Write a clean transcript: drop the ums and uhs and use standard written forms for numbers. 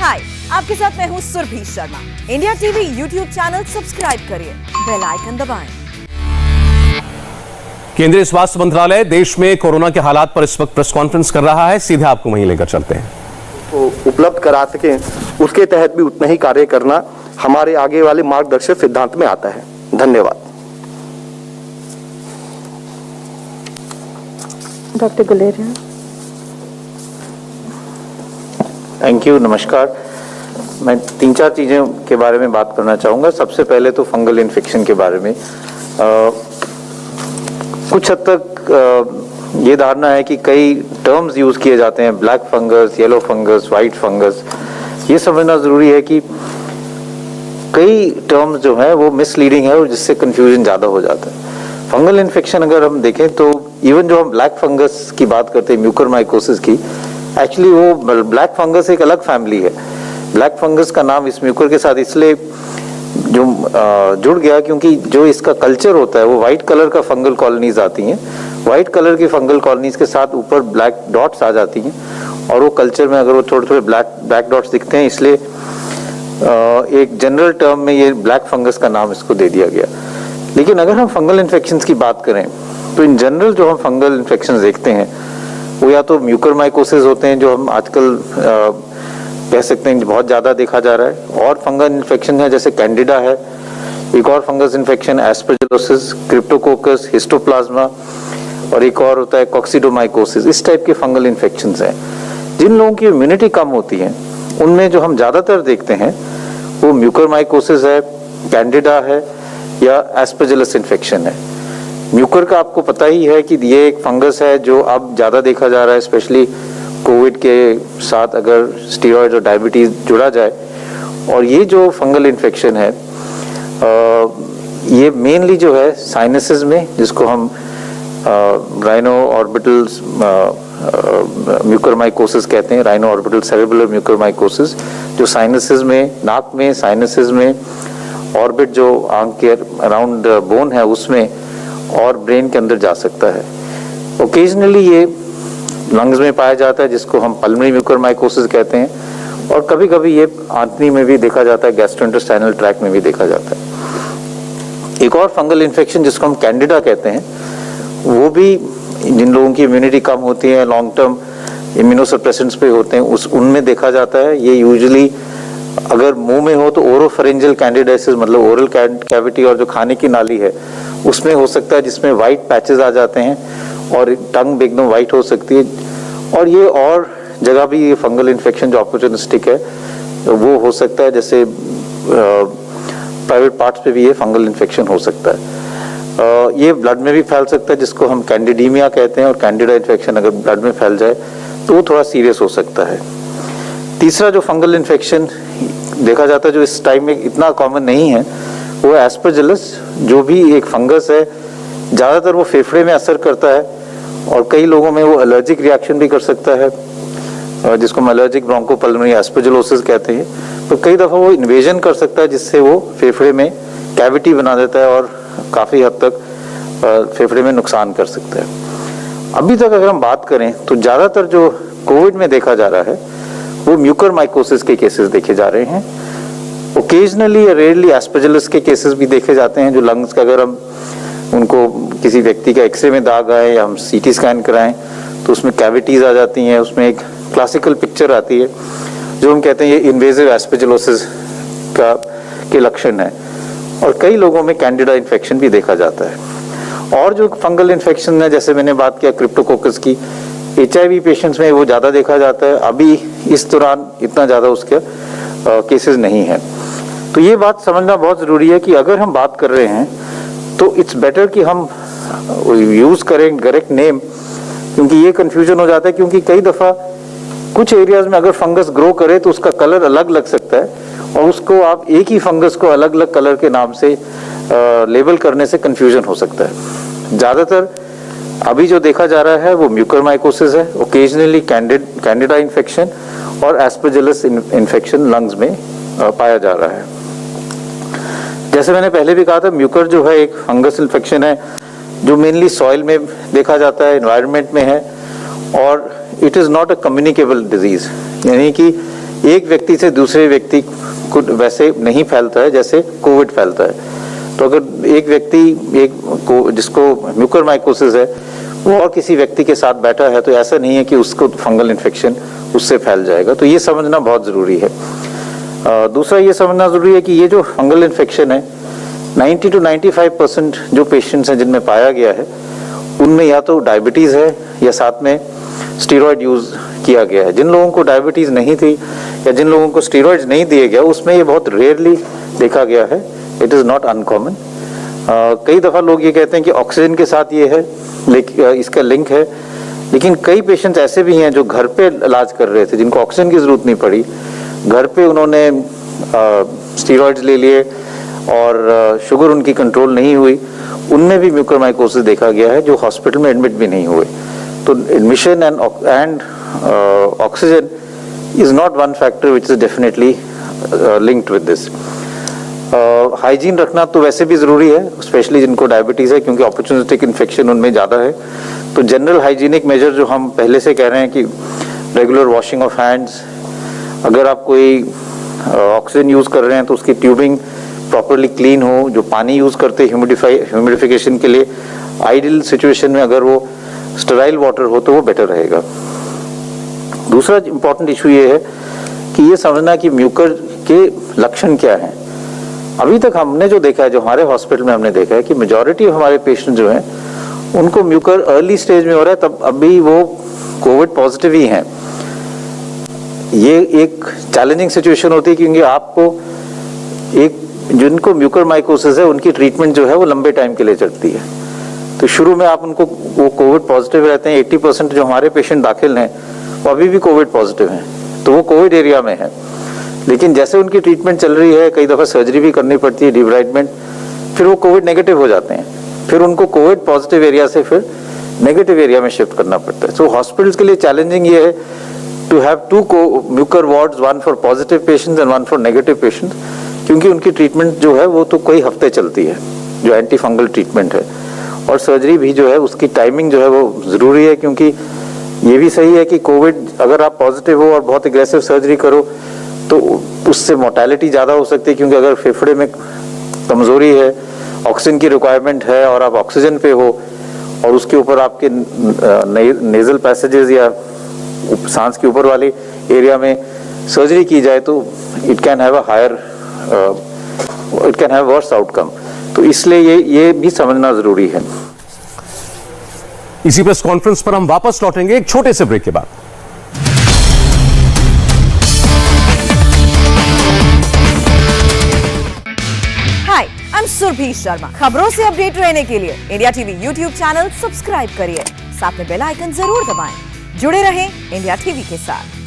हाय, आपके साथ मैं हूँ Surbhi Sharma. India TV YouTube channel subscribe करिए, बेल आइकन दबाएं। केंद्रीय स्वास्थ्य मंत्रालय देश में कोरोना के हालात पर इस वक्त प्रेस कॉन्फ्रेंस कर रहा है। सीधे आपको वहीं लेकर चलते हैं। तो उपलब्ध करा सकें, उसके तहत भी उतना ही कार्य करना हमारे आगे वाले मार्गदर्शक सिद्धांत में आता है। धन्यवाद। डॉक्टर गुलेरिया। Thank you. नमस्कार। मैं 3-4 चीज़ों के बारे में बात करना चाहूँगा। सबसे पहले तो फंगल इन्फेक्शन के बारे में कुछ हद तक ये धारणा है कि कई टर्म्स यूज़ किए जाते हैं, black fungus, yellow fungus, white fungus. ये समझना ज़रूरी है कि कई टर्म्स जो हैं वो मिसलीडिंग है और जिससे कन्फ्यूजन ज़्यादा हो जाता है। फंगल इन्फेक्शन अगर हम देखें तो इवन जो हम ब्लैक फंगस की बात करते हैं, म्यूकरमाइकोसिस की, एक्चुअली वो ब्लैक फंगस एक अलग फैमिली है। ब्लैक फंगस का नाम इस म्यूकर के साथ इसलिए जो जुड़ गया क्योंकि जो इसका कल्चर होता है वो वाइट कलर का फंगल कॉलोनीज आती हैं। वाइट कलर की फंगल कॉलोनीज के साथ ऊपर ब्लैक डॉट्स आ जाती हैं और वो कल्चर में अगर वो थोड़े थोड़े ब्लैक डॉट्स दिखते हैं, इसलिए एक जनरल टर्म में ये ब्लैक फंगस का नाम इसको दे दिया गया। लेकिन अगर हम फंगल इन्फेक्शंस की बात करें तो इन जनरल जो हम फंगल इन्फेक्शंस देखते हैं वो या तो म्यूकरमाइकोसिस होते हैं, जो हम आजकल कह सकते हैं बहुत ज़्यादा देखा जा रहा है, और फंगल इन्फेक्शन है जैसे कैंडिडा है, एक और fungus infection aspergillosis, Cryptococcus, histoplasma, और एक और होता है कॉक्सिडोमाइकोसिस। इस टाइप के फंगल इन्फेक्शंस हैं। जिन लोगों की इम्यूनिटी कम होती है उनमें जो हम ज़्यादातर देखते हैं वो म्यूकरमाइकोसिस है, कैंडिडा है या एस्परजिलस इन्फेक्शन है। म्यूकर का आपको पता ही है कि ये एक फंगस है जो अब ज़्यादा देखा जा रहा है, स्पेशली कोविड के साथ अगर स्टीरॉयड और डायबिटीज़ जुड़ा जाए। और ये जो फंगल इन्फेक्शन है ये मेनली जो है साइनसेस में, जिसको हम राइनो ऑर्बिटल म्यूकरमाइकोसिस कहते हैं, राइनो ऑर्बिटल सेरेब्रल म्यूकरमाइकोसिस, जो साइनसेस में, नाक में, साइनसेस में, ऑर्बिट जो आंख के अराउंड बोन है उसमें और ब्रेन के अंदर जा सकता है। ओकेजनली ये लंग्स में पाया जाता है जिसको हम पल्मोनरी म्यूकरमाइकोसिस कहते हैं, और कभी कभी ये आंतनी में भी देखा जाता है, गैस्ट्रोइंटेस्टाइनल ट्रैक्ट में भी देखा जाता है। एक और फंगल इन्फेक्शन जिसको हम कैंडिडा कहते हैं, वो भी जिन लोगों की इम्यूनिटी कम होती है, लॉन्ग टर्म इम्यूनोसप्रेसेंट्स पे होते हैं, उनमें देखा जाता है। ये यूजुअली अगर मुंह में हो तो ओरोफेरेंजियल कैंडिडाइसिस, मतलब ओरल कैविटी और जो खाने की नाली है उसमें हो सकता है, जिसमें वाइट पैचेस आ जाते हैं और टंग एकदम वाइट हो सकती है। और ये और जगह भी ये फंगल इन्फेक्शन जो अपॉर्चुनिस्टिक है वो हो सकता है, जैसे प्राइवेट पार्ट्स पे भी ये फंगल इन्फेक्शन हो सकता है। ये ब्लड में भी फैल सकता है जिसको हम कैंडिडीमिया कहते हैं, और कैंडिडा इन्फेक्शन अगर ब्लड में फैल जाए तो वो थोड़ा सीरियस हो सकता है। तीसरा जो फंगल इन्फेक्शन देखा जाता है जो इस टाइम में इतना कॉमन नहीं है वो है एस्परजिलस, जो भी एक फंगस है। ज़्यादातर वो फेफड़े में असर करता है और कई लोगों में वो एलर्जिक रिएक्शन भी कर सकता है, जिसको हम एलर्जिक ब्रोंकोपल्मोनरी एस्परजिलोसिस कहते हैं। तो कई दफ़ा वो इन्वेजन कर सकता है जिससे वो फेफड़े में कैविटी बना देता है और काफ़ी हद तक फेफड़े में नुकसान कर सकता है। अभी तक अगर हम बात करें तो ज़्यादातर जो कोविड में देखा जा रहा है वो म्यूकरमाइकोसिस के केसेस देखे जा रहे हैं। ओकेजनली या रेयरली एस्परजिलस के केसेस भी देखे जाते हैं, जो लंग्स का अगर हम उनको किसी व्यक्ति का एक्सरे में दाग आए या हम सीटी स्कैन कराएं तो उसमें कैविटीज आ जाती हैं, उसमें एक क्लासिकल पिक्चर आती है जो हम कहते हैं ये इन्वेजिव एस्परजिलोसिस के लक्षण है। और कई लोगों में कैंडिडा इन्फेक्शन भी देखा जाता है। और जो फंगल इन्फेक्शन है, जैसे मैंने बात किया क्रिप्टोकोकस की, HIV पेशेंट्स में वो ज़्यादा देखा जाता है। अभी इस दौरान इतना ज़्यादा उसके केसेस नहीं है। तो ये बात समझना बहुत ज़रूरी है कि अगर हम बात कर रहे हैं तो इट्स बेटर कि हम यूज़ करें करेक्ट नेम, क्योंकि ये कन्फ्यूजन हो जाता है। क्योंकि कई दफ़ा कुछ एरियाज में अगर फंगस ग्रो करे तो उसका कलर अलग लग सकता है और उसको आप एक ही फंगस को अलग अलग कलर के नाम से लेबल करने से कन्फ्यूजन हो सकता है। ज़्यादातर अभी जो देखा जा रहा है वो म्यूकरमाइकोसिस है, ओकेजनली कैंडिडा इन्फेक्शन और एस्परजिलस इन्फेक्शन लंग्स में पाया जा रहा है। जैसे मैंने पहले भी कहा था, म्यूकर जो है एक फंगस इन्फेक्शन है जो मेनली सॉइल में देखा जाता है, एनवायरनमेंट में है, और it is not a communicable disease, यानी कि एक व्यक्ति से दूसरे व्यक्ति को वैसे नहीं फैलता है जैसे कोविड फैलता है। तो अगर एक व्यक्ति जिसको म्यूकरमाइकोसिस है वो और किसी व्यक्ति के साथ बैठा है तो ऐसा नहीं है कि उसको फंगल इन्फेक्शन उससे फैल जाएगा। तो ये समझना बहुत ज़रूरी है। दूसरा ये समझना ज़रूरी है कि ये जो फंगल इन्फेक्शन है 90 to 95% जो पेशेंट्स हैं जिनमें पाया गया है उनमें या तो डायबिटीज़ है या साथ में स्टेरॉयड यूज़ किया गया है। जिन लोगों को डायबिटीज़ नहीं थी या जिन लोगों को स्टेरॉयड्स नहीं दिए गया उसमें ये बहुत रेयरली देखा गया है। It is not uncommon. कई दफ़ा लोग ये कहते हैं कि ऑक्सीजन के साथ ये है, लेकिन इसका लिंक है, लेकिन कई पेशेंट्स ऐसे भी हैं जो घर पे इलाज कर रहे थे जिनको ऑक्सीजन की ज़रूरत नहीं पड़ी, घर पे उन्होंने स्टेरॉयड्स ले लिए और शुगर उनकी कंट्रोल नहीं हुई, उनमें भी म्यूकरमाइकोसिस देखा गया है जो हॉस्पिटल में एडमिट भी नहीं हुए। तो admission and oxygen is not one factor which is definitely linked with this. Hygiene रखना तो वैसे भी ज़रूरी है, स्पेशली जिनको डायबिटीज़ है, क्योंकि अपॉर्चुनिस्टिक इन्फेक्शन उनमें ज़्यादा है। तो जनरल हाइजीनिक मेजर जो हम पहले से कह रहे हैं कि रेगुलर वॉशिंग ऑफ हैंड्स, अगर आप कोई ऑक्सीजन यूज़ कर रहे हैं तो उसकी ट्यूबिंग प्रॉपरली क्लीन हो, जो पानी यूज़ करते ह्यूमिडिफिकेशन के लिए आइडियल सिचुएशन में अगर वो स्टेराइल वाटर हो तो वो बेटर रहेगा। दूसरा इंपॉर्टेंट इशू ये है कि ये समझना कि म्यूकर के लक्षण क्या हैं। अभी तक हमने जो देखा है, जो हमारे हॉस्पिटल में हमने देखा है कि मेजॉरिटी हमारे पेशेंट जो हैं उनको म्यूकर अर्ली स्टेज में हो रहा है, तब अभी वो कोविड पॉजिटिव ही हैं। ये एक चैलेंजिंग सिचुएशन होती है क्योंकि आपको जिनको म्यूकरमाइकोसिस है उनकी ट्रीटमेंट जो है वो लंबे टाइम के लिए चलती है। तो शुरू में आप उनको वो कोविड पॉजिटिव रहते हैं। 80% जो हमारे पेशेंट दाखिल हैं वो अभी भी कोविड पॉजिटिव हैं, तो वो कोविड एरिया में है। लेकिन जैसे उनकी ट्रीटमेंट चल रही है, कई दफ़ा सर्जरी भी करनी पड़ती है, डिब्राइडमेंट, फिर वो कोविड नेगेटिव हो जाते हैं, फिर उनको कोविड पॉजिटिव एरिया से फिर नेगेटिव एरिया में शिफ्ट करना पड़ता है। सो हॉस्पिटल्स के लिए चैलेंजिंग ये है to have 2 mucor wards, 1 for positive patients and 1 for negative patients, क्योंकि उनकी ट्रीटमेंट जो है वो तो कई हफ्ते चलती है, जो एंटी फंगल ट्रीटमेंट है। और सर्जरी भी जो है उसकी टाइमिंग जो है वो ज़रूरी है, क्योंकि ये भी सही है कि कोविड अगर आप पॉजिटिव हो और बहुत एग्रेसिव सर्जरी करो तो उससे मोर्टेलिटी ज़्यादा हो सकती है, क्योंकि अगर फेफड़े में कमज़ोरी है, ऑक्सीजन की रिक्वायरमेंट है और आप ऑक्सीजन पे हो और उसके ऊपर आपके नेजल पैसेजेस या सांस के ऊपर वाले एरिया में सर्जरी की जाए तो it can have worse outcome. तो इसलिए ये भी समझना जरूरी है। इसी प्रेस कॉन्फ्रेंस पर हम वापस लौटेंगे एक छोटे से ब्रेक के बाद। हाय, आई एम सुरभि शर्मा। खबरों से अपडेट रहने के लिए India TV YouTube channel subscribe करिए, साथ में बेल आइकन जरूर दबाएं। जुड़े रहें इंडिया टीवी के साथ।